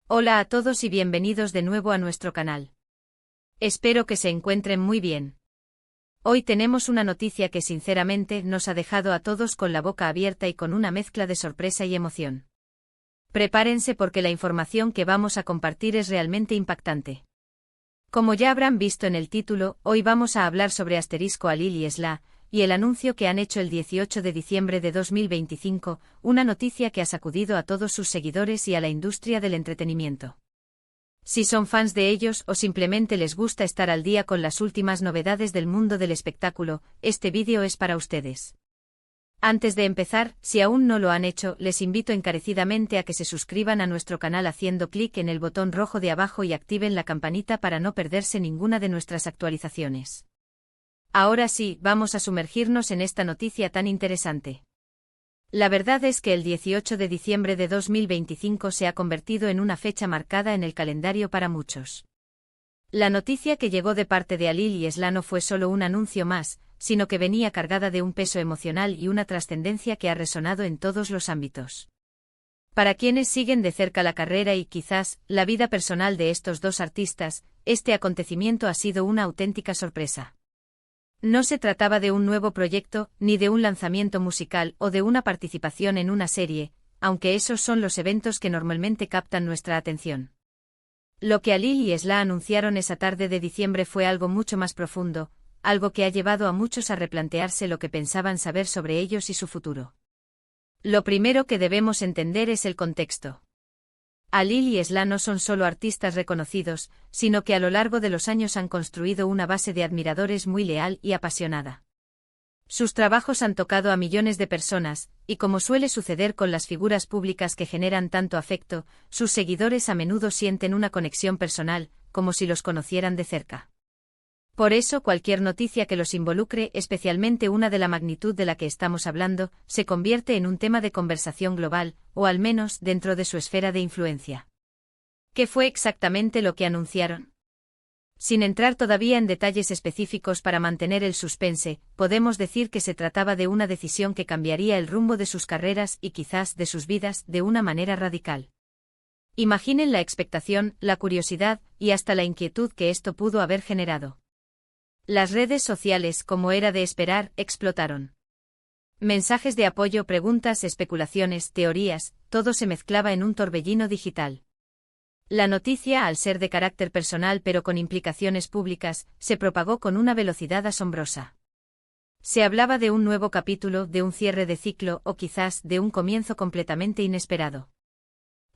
Hola a todos y bienvenidos de nuevo a nuestro canal. Espero que se encuentren muy bien. Hoy tenemos una noticia que sinceramente nos ha dejado a todos con la boca abierta y con una mezcla de sorpresa y emoción. Prepárense porque la información que vamos a compartir es realmente impactante. Como ya habrán visto en el título, hoy vamos a hablar sobre Alil y Sla, y el anuncio que han hecho el 18 de diciembre de 2025, una noticia que ha sacudido a todos sus seguidores y a la industria del entretenimiento. Si son fans de ellos o simplemente les gusta estar al día con las últimas novedades del mundo del espectáculo, este vídeo es para ustedes. Antes de empezar, si aún no lo han hecho, les invito encarecidamente a que se suscriban a nuestro canal haciendo clic en el botón rojo de abajo y activen la campanita para no perderse ninguna de nuestras actualizaciones. Ahora sí, vamos a sumergirnos en esta noticia tan interesante. La verdad es que el 18 de diciembre de 2025 se ha convertido en una fecha marcada en el calendario para muchos. La noticia que llegó de parte de Alil y Sla no fue solo un anuncio más, sino que venía cargada de un peso emocional y una trascendencia que ha resonado en todos los ámbitos. Para quienes siguen de cerca la carrera y quizás la vida personal de estos dos artistas, este acontecimiento ha sido una auténtica sorpresa. No se trataba de un nuevo proyecto, ni de un lanzamiento musical o de una participación en una serie, aunque esos son los eventos que normalmente captan nuestra atención. Lo que Alil y Sla anunciaron esa tarde de diciembre fue algo mucho más profundo, algo que ha llevado a muchos a replantearse lo que pensaban saber sobre ellos y su futuro. Lo primero que debemos entender es el contexto. Alil y Sla no son solo artistas reconocidos, sino que a lo largo de los años han construido una base de admiradores muy leal y apasionada. Sus trabajos han tocado a millones de personas, y como suele suceder con las figuras públicas que generan tanto afecto, sus seguidores a menudo sienten una conexión personal, como si los conocieran de cerca. Por eso cualquier noticia que los involucre, especialmente una de la magnitud de la que estamos hablando, se convierte en un tema de conversación global, o al menos dentro de su esfera de influencia. ¿Qué fue exactamente lo que anunciaron? Sin entrar todavía en detalles específicos para mantener el suspense, podemos decir que se trataba de una decisión que cambiaría el rumbo de sus carreras y quizás de sus vidas de una manera radical. Imaginen la expectación, la curiosidad y hasta la inquietud que esto pudo haber generado. Las redes sociales, como era de esperar, explotaron. Mensajes de apoyo, preguntas, especulaciones, teorías, todo se mezclaba en un torbellino digital. La noticia, al ser de carácter personal pero con implicaciones públicas, se propagó con una velocidad asombrosa. Se hablaba de un nuevo capítulo, de un cierre de ciclo o quizás de un comienzo completamente inesperado.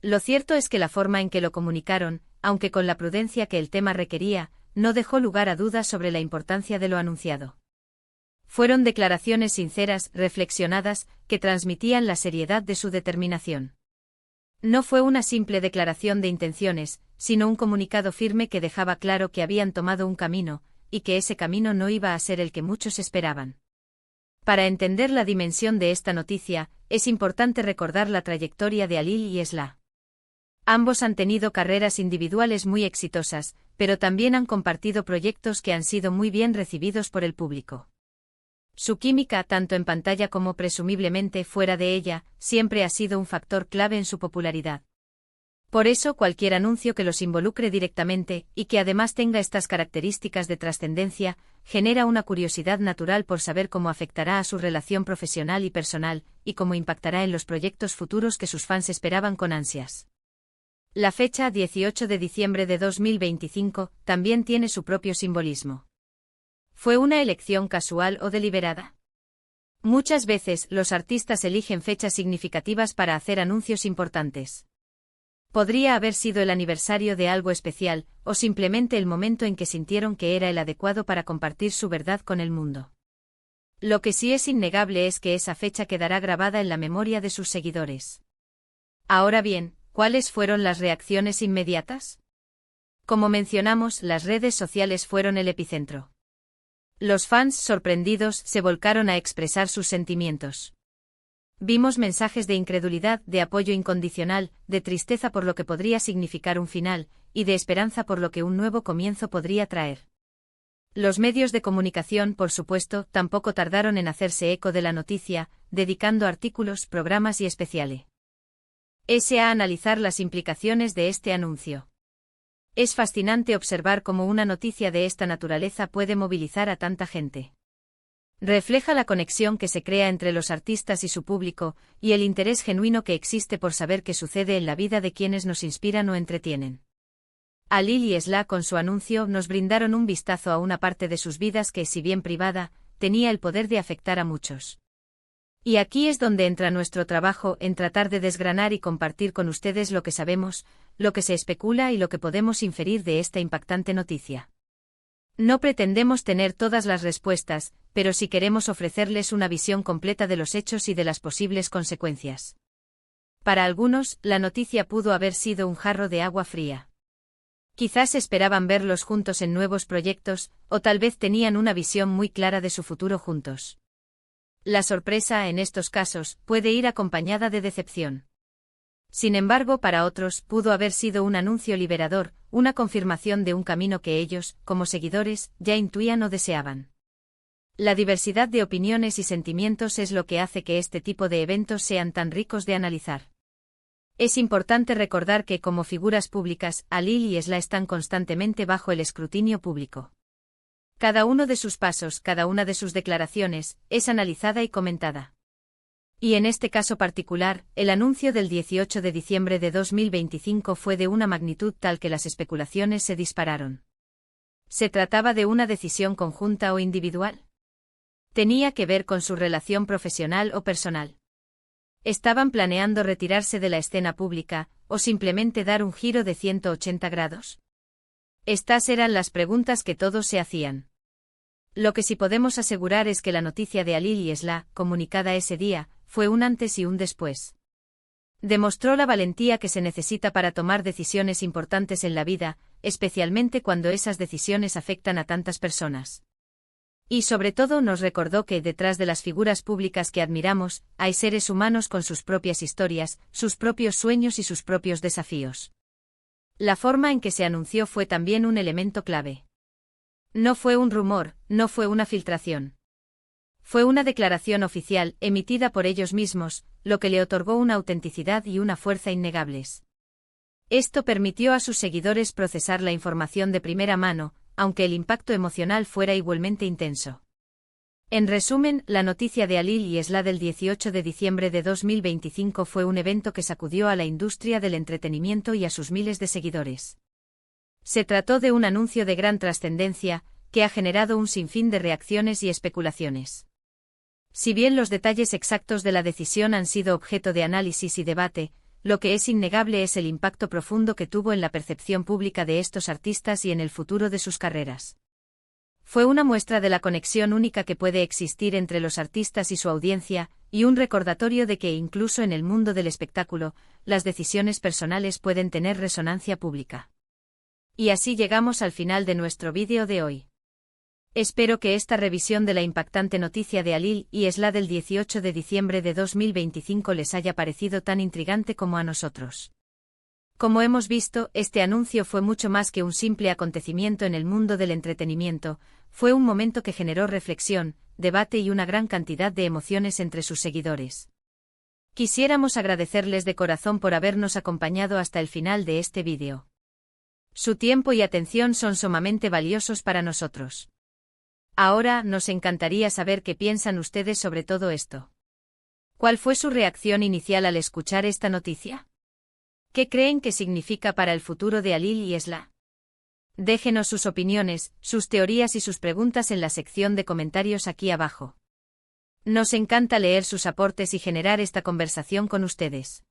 Lo cierto es que la forma en que lo comunicaron, aunque con la prudencia que el tema requería, no dejó lugar a dudas sobre la importancia de lo anunciado. Fueron declaraciones sinceras, reflexionadas, que transmitían la seriedad de su determinación. No fue una simple declaración de intenciones, sino un comunicado firme que dejaba claro que habían tomado un camino, y que ese camino no iba a ser el que muchos esperaban. Para entender la dimensión de esta noticia, es importante recordar la trayectoria de Alil y Sla. Ambos han tenido carreras individuales muy exitosas, pero también han compartido proyectos que han sido muy bien recibidos por el público. Su química, tanto en pantalla como presumiblemente fuera de ella, siempre ha sido un factor clave en su popularidad. Por eso cualquier anuncio que los involucre directamente, y que además tenga estas características de trascendencia, genera una curiosidad natural por saber cómo afectará a su relación profesional y personal, y cómo impactará en los proyectos futuros que sus fans esperaban con ansias. La fecha 18 de diciembre de 2025 también tiene su propio simbolismo. ¿Fue una elección casual o deliberada? Muchas veces los artistas eligen fechas significativas para hacer anuncios importantes. Podría haber sido el aniversario de algo especial, o simplemente el momento en que sintieron que era el adecuado para compartir su verdad con el mundo. Lo que sí es innegable es que esa fecha quedará grabada en la memoria de sus seguidores. Ahora bien, ¿cuáles fueron las reacciones inmediatas? Como mencionamos, las redes sociales fueron el epicentro. Los fans, sorprendidos, se volcaron a expresar sus sentimientos. Vimos mensajes de incredulidad, de apoyo incondicional, de tristeza por lo que podría significar un final, y de esperanza por lo que un nuevo comienzo podría traer. Los medios de comunicación, por supuesto, tampoco tardaron en hacerse eco de la noticia, dedicando artículos, programas y especiales. A analizar las implicaciones de este anuncio. Es fascinante observar cómo una noticia de esta naturaleza puede movilizar a tanta gente. Refleja la conexión que se crea entre los artistas y su público, y el interés genuino que existe por saber qué sucede en la vida de quienes nos inspiran o entretienen. Alil y Esla con su anuncio nos brindaron un vistazo a una parte de sus vidas que, si bien privada, tenía el poder de afectar a muchos. Y aquí es donde entra nuestro trabajo en tratar de desgranar y compartir con ustedes lo que sabemos, lo que se especula y lo que podemos inferir de esta impactante noticia. No pretendemos tener todas las respuestas, pero sí queremos ofrecerles una visión completa de los hechos y de las posibles consecuencias. Para algunos, la noticia pudo haber sido un jarro de agua fría. Quizás esperaban verlos juntos en nuevos proyectos, o tal vez tenían una visión muy clara de su futuro juntos. La sorpresa, en estos casos, puede ir acompañada de decepción. Sin embargo, para otros, pudo haber sido un anuncio liberador, una confirmación de un camino que ellos, como seguidores, ya intuían o deseaban. La diversidad de opiniones y sentimientos es lo que hace que este tipo de eventos sean tan ricos de analizar. Es importante recordar que, como figuras públicas, Alil y Esla están constantemente bajo el escrutinio público. Cada uno de sus pasos, cada una de sus declaraciones, es analizada y comentada. Y en este caso particular, el anuncio del 18 de diciembre de 2025 fue de una magnitud tal que las especulaciones se dispararon. ¿Se trataba de una decisión conjunta o individual? ¿Tenía que ver con su relación profesional o personal? ¿Estaban planeando retirarse de la escena pública, o simplemente dar un giro de 180 grados? Estas eran las preguntas que todos se hacían. Lo que sí podemos asegurar es que la noticia de Alil y Esla, comunicada ese día, fue un antes y un después. Demostró la valentía que se necesita para tomar decisiones importantes en la vida, especialmente cuando esas decisiones afectan a tantas personas. Y sobre todo nos recordó que detrás de las figuras públicas que admiramos, hay seres humanos con sus propias historias, sus propios sueños y sus propios desafíos. La forma en que se anunció fue también un elemento clave. No fue un rumor, no fue una filtración. Fue una declaración oficial, emitida por ellos mismos, lo que le otorgó una autenticidad y una fuerza innegables. Esto permitió a sus seguidores procesar la información de primera mano, aunque el impacto emocional fuera igualmente intenso. En resumen, la noticia de Alil y Esla del 18 de diciembre de 2025 fue un evento que sacudió a la industria del entretenimiento y a sus miles de seguidores. Se trató de un anuncio de gran trascendencia, que ha generado un sinfín de reacciones y especulaciones. Si bien los detalles exactos de la decisión han sido objeto de análisis y debate, lo que es innegable es el impacto profundo que tuvo en la percepción pública de estos artistas y en el futuro de sus carreras. Fue una muestra de la conexión única que puede existir entre los artistas y su audiencia, y un recordatorio de que incluso en el mundo del espectáculo, las decisiones personales pueden tener resonancia pública. Y así llegamos al final de nuestro vídeo de hoy. Espero que esta revisión de la impactante noticia de Alil y Esla del 18 de diciembre de 2025 les haya parecido tan intrigante como a nosotros. Como hemos visto, este anuncio fue mucho más que un simple acontecimiento en el mundo del entretenimiento, fue un momento que generó reflexión, debate y una gran cantidad de emociones entre sus seguidores. Quisiéramos agradecerles de corazón por habernos acompañado hasta el final de este vídeo. Su tiempo y atención son sumamente valiosos para nosotros. Ahora, nos encantaría saber qué piensan ustedes sobre todo esto. ¿Cuál fue su reacción inicial al escuchar esta noticia? ¿Qué creen que significa para el futuro de Alil y Esla? Déjenos sus opiniones, sus teorías y sus preguntas en la sección de comentarios aquí abajo. Nos encanta leer sus aportes y generar esta conversación con ustedes.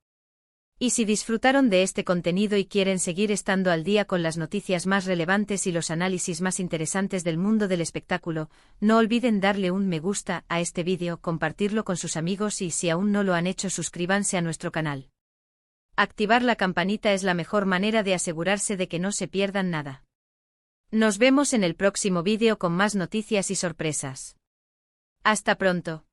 Y si disfrutaron de este contenido y quieren seguir estando al día con las noticias más relevantes y los análisis más interesantes del mundo del espectáculo, no olviden darle un me gusta a este vídeo, compartirlo con sus amigos y si aún no lo han hecho suscríbanse a nuestro canal. Activar la campanita es la mejor manera de asegurarse de que no se pierdan nada. Nos vemos en el próximo vídeo con más noticias y sorpresas. Hasta pronto.